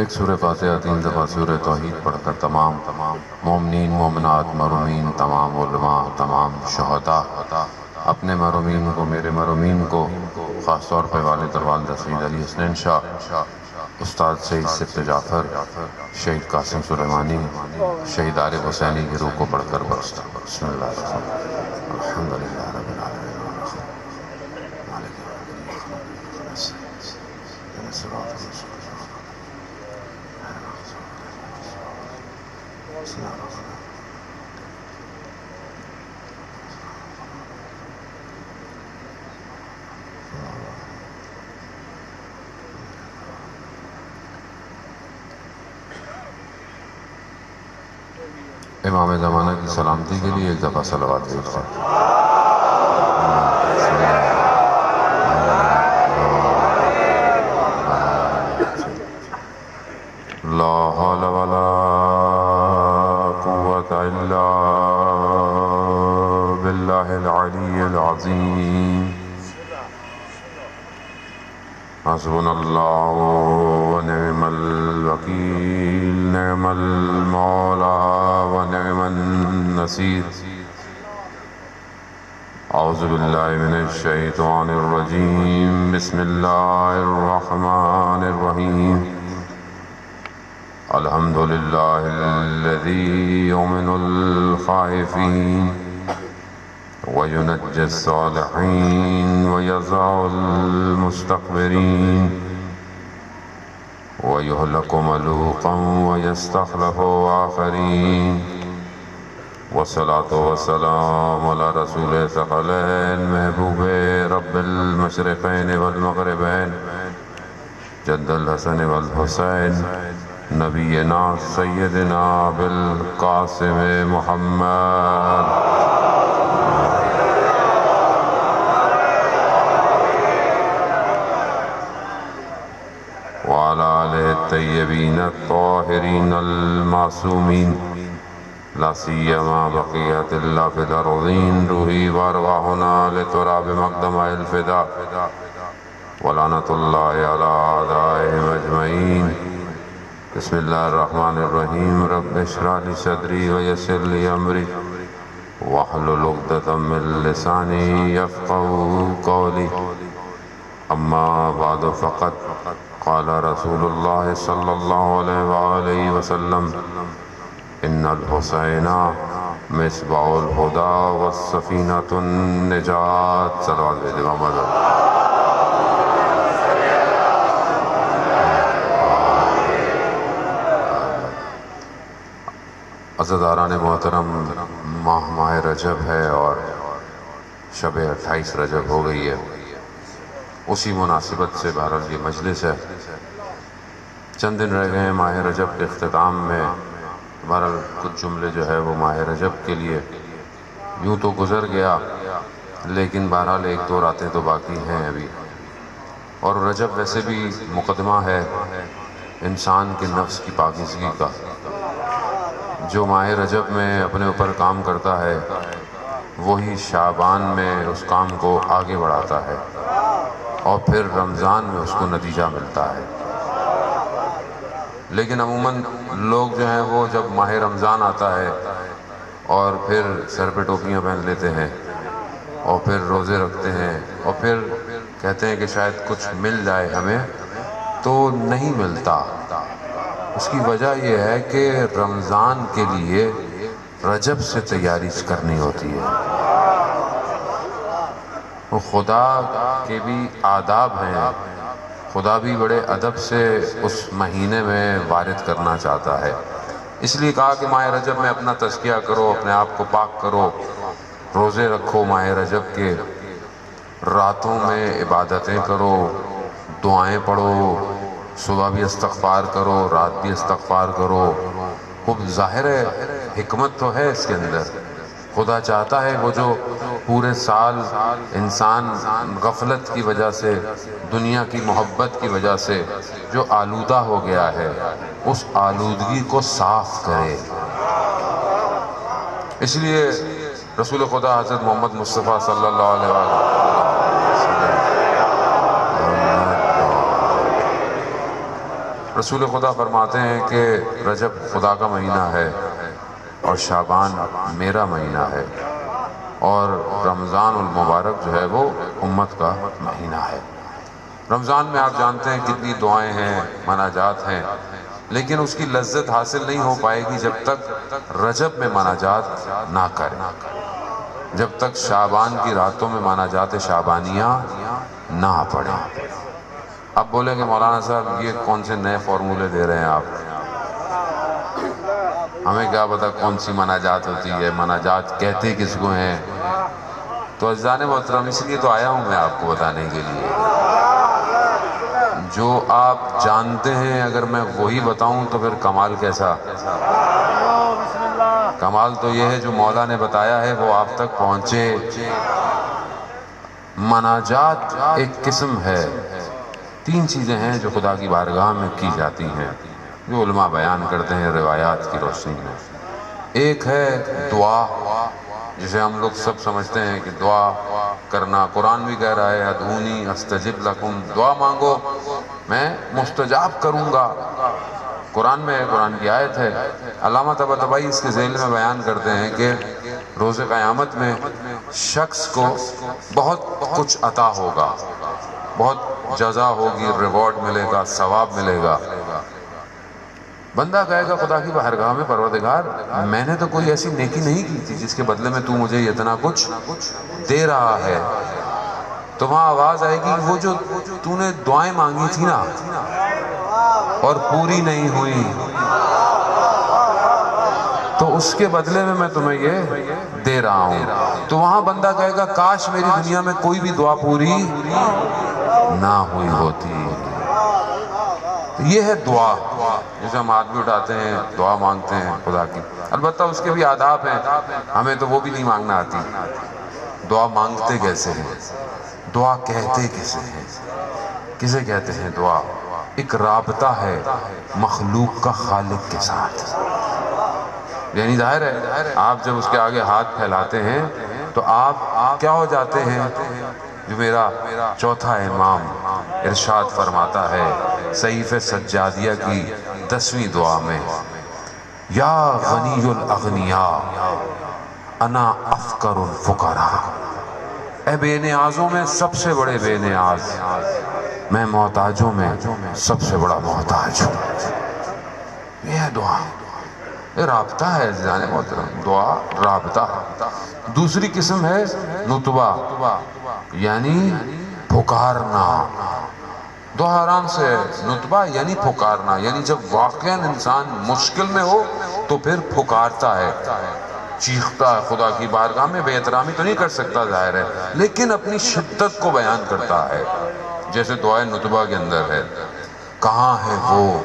ایک سورہ فاتحہ 3 دفعہ سورہ توحید پڑھ کر تمام مومنین مومنات محرومین تمام علماء تمام شہداء اپنے محرومین کو میرے محرومین کو خاص طور پہ والد اور والدہ سید علی حسنین شاہ استاد سید سبت جعفر شہید قاسم سلیمانی شہید عارف حسینی کی روح کو پڑھ کر برستا بسم اللہ الرحمن الرحیم الحمدللہ رب العالمین امام زمانہ کی سلامتی کے لیے ایک دفعہ صلوات بھیجتے ہیں۔ لا حول ولا قوة الا باللہ العلی العظیم حسبنا اللہ ونعم الوکیل نعم المولا ونعم النصیر اعوذ باللہ من الشیطان الرجیم بسم اللہ الرحمن الرحیم الحمدللہ الذی یؤمن الخائفین وينجي الصالحين ويضع المستكبرين ويهلك ملوكا ويستخلف آخرين والصلاة والسلام على رسول ثقلين محبوب رب المشرقين والمغربين جد الحسن والحسين نبينا سيدنا بالقاسم محمد وعلى آله الطيبين الطاهرين المعصومين لا سيما بقية الله في الأرضين روحي وأرواحنا لتراب مقدم الفداء ولعنة الله على أعدائهم أجمعين بسم الله الرحمن الرحيم رب اشرح لي صدري ويسر لي أمري واحلل عقدة من لساني يفقهوا قولي أما بعد فقد قال رسول الله صلى الله عليه وآله وسلم إن الحسين مصباح الهدى والسفينة النجاة صلوات محمد عزیزان محترم ماہ رجب ہے اور شب 28 رجب ہو گئی ہے، اسی مناسبت سے بہرحال یہ مجلس ہے۔ چند دن رہ گئے ہیں ماہ رجب کے اختتام میں، بہرحال کچھ جملے جو ہے وہ ماہ رجب کے لیے یوں تو گزر گیا، لیکن بہرحال ایک دو راتیں تو باقی ہیں ابھی، اور رجب ویسے بھی مقدمہ ہے انسان کے نفس کی پاکیزگی کا۔ جو ماہ رجب میں اپنے اوپر کام کرتا ہے وہی شعبان میں اس کام کو آگے بڑھاتا ہے اور پھر رمضان میں اس کو نتیجہ ملتا ہے۔ لیکن عموماً لوگ جو ہیں وہ جب ماہ رمضان آتا ہے اور پھر سر پہ ٹوپیاں پہن لیتے ہیں اور پھر روزے رکھتے ہیں اور پھر کہتے ہیں کہ شاید کچھ مل جائے ہمیں، تو نہیں ملتا۔ اس کی وجہ یہ ہے کہ رمضان کے لیے رجب سے تیاری کرنی ہوتی ہے۔ وہ خدا کے بھی آداب ہیں، خدا بھی بڑے ادب سے اس مہینے میں وارد کرنا چاہتا ہے، اس لیے کہا کہ ماہ رجب میں اپنا تزکیہ کرو، اپنے آپ کو پاک کرو، روزے رکھو ماہ رجب کے، راتوں میں عبادتیں کرو، دعائیں پڑھو، صبح بھی استغفار کرو، رات بھی استغفار کرو۔ خوب ظاہر ہے حکمت تو ہے اس کے اندر، خدا چاہتا ہے وہ جو پورے سال انسان غفلت کی وجہ سے، دنیا کی محبت کی وجہ سے جو آلودہ ہو گیا ہے، اس آلودگی کو صاف کرے۔ اس لیے رسول خدا حضرت محمد مصطفیٰ صلی اللہ علیہ وسلم رسول خدا فرماتے ہیں کہ رجب خدا کا مہینہ ہے اور شعبان میرا مہینہ ہے، اور رمضان المبارک جو ہے وہ امت کا مہینہ ہے۔ رمضان میں آپ جانتے ہیں کتنی دعائیں ہیں، مناجات ہیں، لیکن اس کی لذت حاصل نہیں ہو پائے گی جب تک رجب میں مناجات نہ کریں، جب تک شعبان کی راتوں میں مناجات شعبانیہ نہ پڑھیں۔ اب بولیں کہ مولانا صاحب یہ کون سے نئے فارمولے دے رہے ہیں آپ، ہمیں کیا پتا کون سی مناجات ہوتی ہے، مناجات کہتے کس کو ہیں؟ تو عزیزان محترم، اس لیے تو آیا ہوں میں آپ کو بتانے کے لیے، جو آپ جانتے ہیں اگر میں وہی بتاؤں تو پھر کمال کیسا؟ کمال تو یہ ہے جو مولا نے بتایا ہے وہ آپ تک پہنچے۔ مناجات ایک قسم ہے، 3 چیزیں ہیں جو خدا کی بارگاہ میں کی جاتی ہیں، جو علماء بیان کرتے ہیں روایات کی روشنی میں۔ ایک ہے دعا، جسے ہم لوگ سب سمجھتے ہیں کہ دعا کرنا، قرآن بھی کہہ رہا ہے ادعونی استجب لکم، دعا مانگو میں مستجاب کروں گا، قرآن میں ہے، قرآن کی آیت ہے۔ علامہ طباطبائی اس کے ذیل میں بیان کرتے ہیں کہ روز قیامت میں شخص کو بہت کچھ عطا ہوگا، بہت جزا ہوگی، ریوارڈ ملے گا، ثواب ملے گا۔ بندہ کہے گا خدا کی بارگاہ میں پروردگار میں نے تو کوئی ایسی نیکی نہیں کی تھی جس کے بدلے میں تو مجھے اتنا کچھ دے رہا ہے۔ تو وہاں آواز آئے گی وہ جو تو نے دعائیں مانگی تھی نا اور پوری نہیں ہوئی، تو اس کے بدلے میں تمہیں یہ دے رہا ہوں۔ تو وہاں بندہ کہے گا کاش میری دنیا میں کوئی بھی دعا پوری نہ ہوئی ہوتی۔ یہ ہے دعا، جسے ہم ہاتھ بھی اٹھاتے ہیں، دعا مانگتے ہیں خدا کی۔ البتہ اس کے بھی آداب ہیں، ہمیں تو وہ بھی نہیں مانگنا آتی۔ دعا مانگتے کیسے ہیں، دعا کہتے کیسے ہیں، کسے کہتے ہیں دعا؟ ایک رابطہ ہے مخلوق کا خالق کے ساتھ، یعنی ظاہر ہے آپ جب اس کے آگے ہاتھ پھیلاتے ہیں تو آپ کیا ہو جاتے ہیں؟ جو میرا چوتھا امام ارشاد فرماتا ہے صحیفہ سجادیہ کی 10ویں دعا میں، یا غنی الاغنیاء انا افقر الفقراء، اے بے نیازوں میں سب سے بڑے بے نیاز، میں محتاجوں میں سب سے بڑا محتاج ہوں۔ یہ ہے دعا، یہ رابطہ ہے عزیزان محترم، دعا رابطہ۔ دوسری قسم ہے نطبہ، یعنی پکارنا۔ دعا آرام سے ہے، نطبہ یعنی پکارنا، یعنی جب واقعاً انسان مشکل میں ہو تو پھر پکارتا ہے، چیختا ہے خدا کی بارگاہ میں۔ بے احترامی تو نہیں کر سکتا ظاہر ہے، لیکن اپنی شدت کو بیان کرتا ہے، جیسے دعائے نطبہ کے اندر ہے، کہاں ہے وہ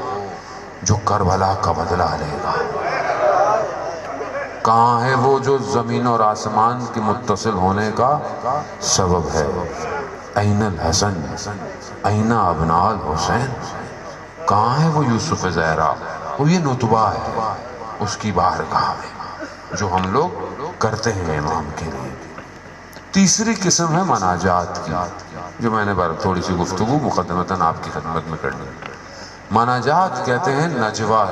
جو کربلا کا بدلہ لے گا، کہاں ہے وہ جو زمین اور آسمان کے متصل ہونے کا سبب ہے، این الحسن این ابناء الحسین، کہاں ہے وہ یوسف زہرا؟ وہ یہ نطبہ ہے اس کی بارگاہ میں جو ہم لوگ کرتے ہیں امام کے لیے۔ تیسری قسم ہے مناجات کی، جو میں نے تھوڑی سی گفتگو مقدمتاً آپ کی خدمت میں کرنی۔ مناجات کہتے ہیں نجوہ،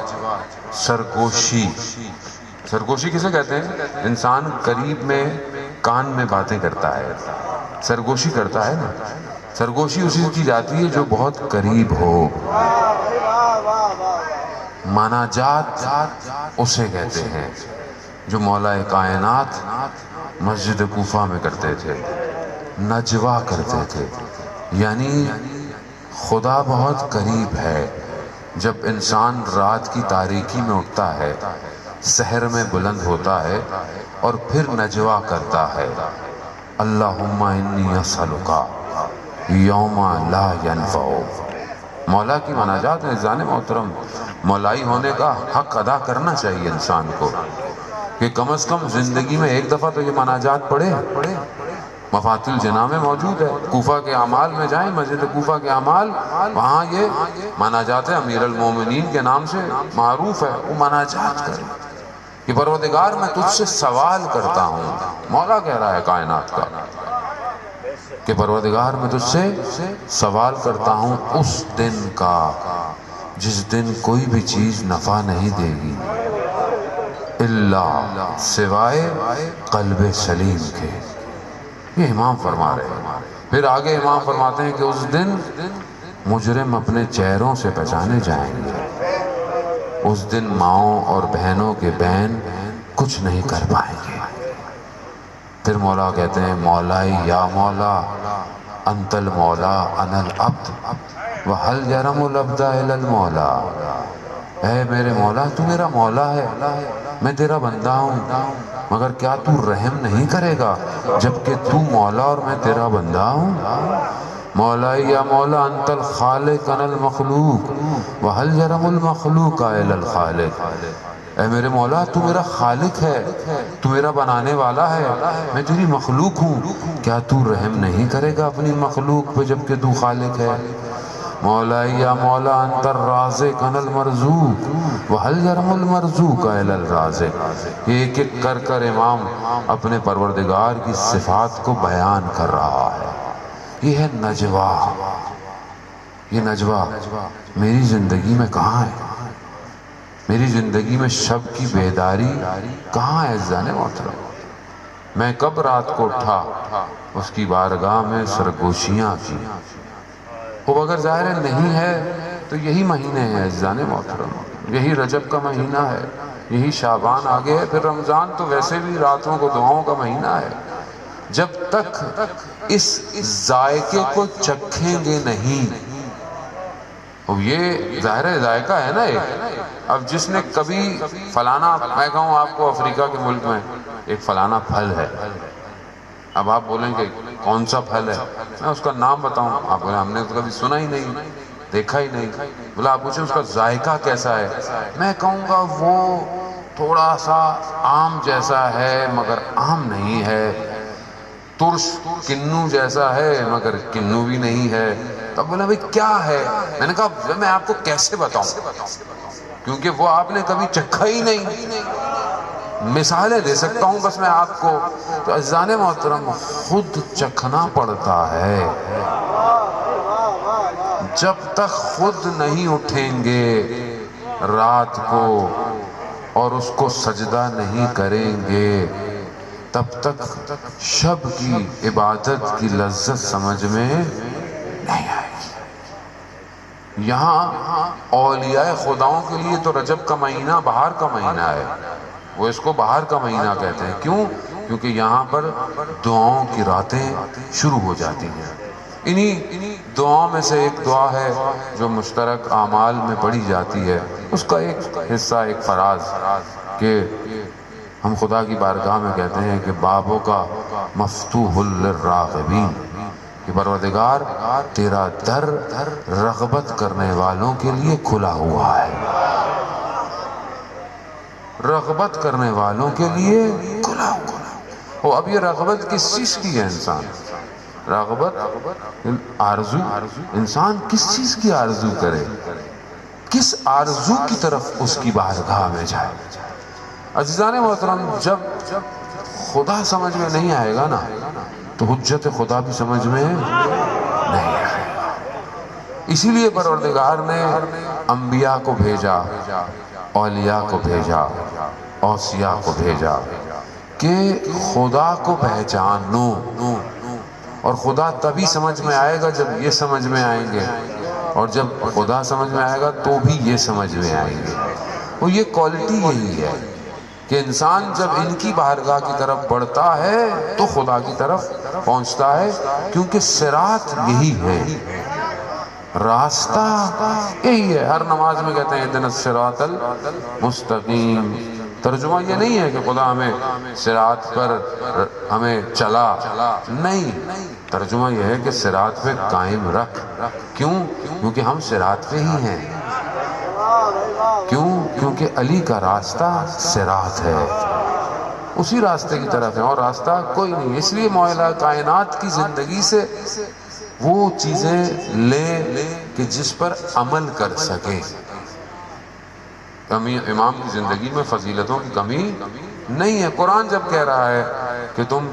سرگوشی۔ سرگوشی کسے کہتے ہیں؟ انسان قریب میں کان میں باتیں کرتا ہے، سرگوشی کرتا ہے نا۔ سرگوشی اسی کی جاتی ہے جو بہت قریب ہو۔ مناجات اسے کہتے ہیں جو مولا کائنات مسجد کوفہ میں کرتے تھے، نجوہ کرتے تھے، یعنی خدا بہت قریب ہے۔ جب انسان رات کی تاریکی میں اٹھتا ہے، سحر میں بلند ہوتا ہے اور پھر نجوہ کرتا ہے، اللہم انی اسألک یوم لا ینفع۔ مولا کی مناجات ہے عزیزان محترم۔ مولائی ہونے کا حق ادا کرنا چاہیے انسان کو کہ کم از کم زندگی میں ایک دفعہ تو یہ مناجات پڑھے۔ مفاتیح الجناح میں موجود ہے، کوفہ کے اعمال میں جائیں، مسجد کوفہ کے اعمال، وہاں یہ مناجات امیر المومنین کے نام سے معروف ہے۔ وہ مناجات کریں کہ پروردگار میں تجھ سے سوال کرتا ہوں، مولا کہہ رہا ہے کائنات کا کہ پروردگار میں تجھ سے سوال کرتا ہوں اس دن کا جس دن کوئی بھی چیز نفع نہیں دے گی الا سوائے قلب سلیم کے. یہ امام فرما رہے ہیں. پھر آگے امام فرماتے ہیں کہ اس دن مجرم اپنے چہروں سے پہچانے جائیں گے. اس دن ماؤں اور بہنوں کے بین کچھ نہیں کر پائیں گے. پھر مولا کہتے ہیں مولائی یا مولا انت المولا انا العبد وحل یرم العبد الا المولا. اے میرے مولا تو میرا مولا ہے، میں تیرا بندہ ہوں، مگر کیا تو رحم نہیں کرے گا جبکہ تو مولا اور میں تیرا بندہ ہوں. مولائی یا مولا انت الخالق انا المخلوق وحل یرم المخلوق الا الخالق. اے میرے مولا تو میرا خالق ہے، تو میرا بنانے والا ہے، میں تیری مخلوق ہوں، کیا تو رحم نہیں کرے گا اپنی مخلوق پہ جبکہ تو خالق ہے. مولائی یا مولا انت الرازق انا المرزوق وحل یرم المرزوق الا الرازق. ایک ایک کر کر امام اپنے پروردگار کی صفات کو بیان کر رہا ہے. یہ ہے نجوہ. یہ نجوہ میری زندگی میں کہاں ہے؟ میری زندگی میں شب کی بیداری کہاں ہے عزیزان محترم؟ میں کب رات کو اٹھا اس کی بارگاہ میں سرگوشیاں کی. وہ اگر ظاہر نہیں ہے تو یہی مہینے ہیں عزیزان محترم. یہی رجب کا مہینہ ہے، یہی شعبان آگے ہے، پھر رمضان تو ویسے بھی راتوں کو دعاؤں کا مہینہ ہے. جب تک اس ذائقے کو چکھیں گے نہیں، اب یہ ظاہر ذائقہ ہے نا ایک. اب جس نے کبھی فلانا، میں کہوں آپ کو افریقہ کے ملک میں ایک فلانا پھل ہے، اب آپ بولیں گے کون سا پھل ہے، میں اس کا نام بتاؤں، آپ بولیں ہم نے تو کبھی سنا ہی نہیں، دیکھا ہی نہیں. بولا آپ پوچھیں اس کا ذائقہ کیسا ہے، میں کہوں گا وہ تھوڑا سا آم جیسا ہے مگر آم نہیں ہے، ترش کنو جیسا ہے مگر کنو بھی نہیں ہے. تب بولا بھئی کیا ہے؟ میں نے کہا میں آپ کو کیسے بتاؤں کیونکہ وہ آپ نے کبھی چکھا ہی نہیں. مثالیں دے سکتا ہوں بس میں آپ کو. تو عزیزان محترم خود چکھنا پڑتا ہے. جب تک خود نہیں اٹھیں گے رات کو اور اس کو سجدہ نہیں کریں گے تب تک شب کی عبادت کی لذت سمجھ میں نہیں آئے گی. یہاں اولیاء خداؤں کے لیے تو رجب کا مہینہ بہار کا مہینہ ہے. وہ اس کو بہار کا مہینہ کہتے ہیں. کیوں؟ کیونکہ یہاں پر دعاؤں کی راتیں شروع ہو جاتی ہیں. انہی دعاؤں میں سے ایک دعا ہے جو مشترک اعمال میں پڑھی جاتی ہے. اس کا ایک حصہ، ایک فراز کہ ہم خدا کی بارگاہ میں کہتے ہیں کہ بابوں کا مفتوح للراغبین، کہ پروردگار تیرا در رغبت کرنے والوں کے لیے کھلا ہوا ہے. رغبت کرنے والوں کے لیے کھلا ہوا ہے. اب یہ رغبت کس چیز کی ہے؟ انسان رغبت آرزو، انسان کس چیز کی آرزو کرے، کس آرزو کی طرف اس کی بارگاہ میں جائے. عزیزان محترم جب خدا سمجھ میں نہیں آئے گا نا تو حجت خدا بھی سمجھ میں نہیں آئے گا. اسی لیے پروردگار نے انبیاء کو بھیجا، اولیاء کو بھیجا، اوصیاء کو بھیجا کہ خدا کو پہچانو. اور خدا تبھی سمجھ میں آئے گا جب یہ سمجھ میں آئیں گے، اور جب خدا سمجھ میں آئے گا تو بھی یہ سمجھ میں آئیں گے. وہ یہ کوالٹی یہی ہے کہ انسان جب ان کی بارگاہ کی طرف بڑھتا ہے تو خدا کی طرف پہنچتا ہے. کیونکہ صراط یہی ہے، راستہ یہی ہے. ہر نماز میں کہتے ہیں اہدنا الصراط المستقیم. ترجمہ یہ نہیں ہے کہ خدا ہمیں صراط پر ہمیں چلا، نہیں، ترجمہ یہ ہے کہ صراط پہ قائم رکھ. کیوں؟ کیونکہ ہم صراط پہ ہی ہیں. کیوں؟ کیونکہ علی کا راستہ صراط ہے، اسی راستے کی طرف ہے اور راستہ کوئی نہیں. اس لیے مولا کائنات کی زندگی سے وہ چیزیں لے کہ جس پر عمل کر سکے. امام کی زندگی میں فضیلتوں کی کمی نہیں ہے. قرآن جب کہہ رہا ہے کہ تم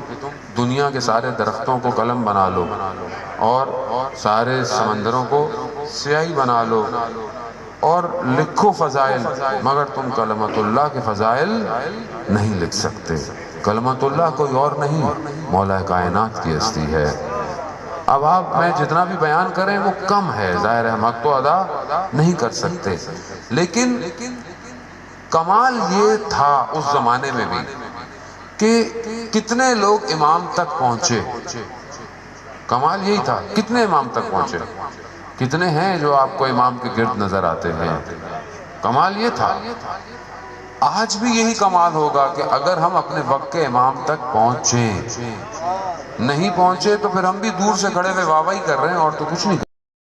دنیا کے سارے درختوں کو قلم بنا لو اور سارے سمندروں کو سیاہی بنا لو، اور لکھو فضائل، مگر تم کلمت اللہ کے فضائل نہیں لکھ سکتے۔ کلمت اللہ کوئی اور نہیں، مولا کائنات کی ہستی ہے۔ اب آپ میں جتنا بھی بیان کریں وہ کم ہے، ظاہر ہے ہم حق تو ادا نہیں کر سکتے، لیکن کمال یہ تھا اس زمانے میں بھی کہ کتنے لوگ امام تک پہنچے۔ کمال یہی تھا، کتنے امام تک پہنچے، کتنے ہیں جو آپ کو امام کے گرد نظر آتے ہیں۔ کمال یہ تھا۔ آج بھی یہی کمال ہوگا کہ اگر ہم اپنے وقت کے امام تک پہنچیں، نہیں پہنچے تو پھر ہم بھی دور سے کھڑے ہوئے واہ واہی کر رہے ہیں اور تو کچھ نہیں۔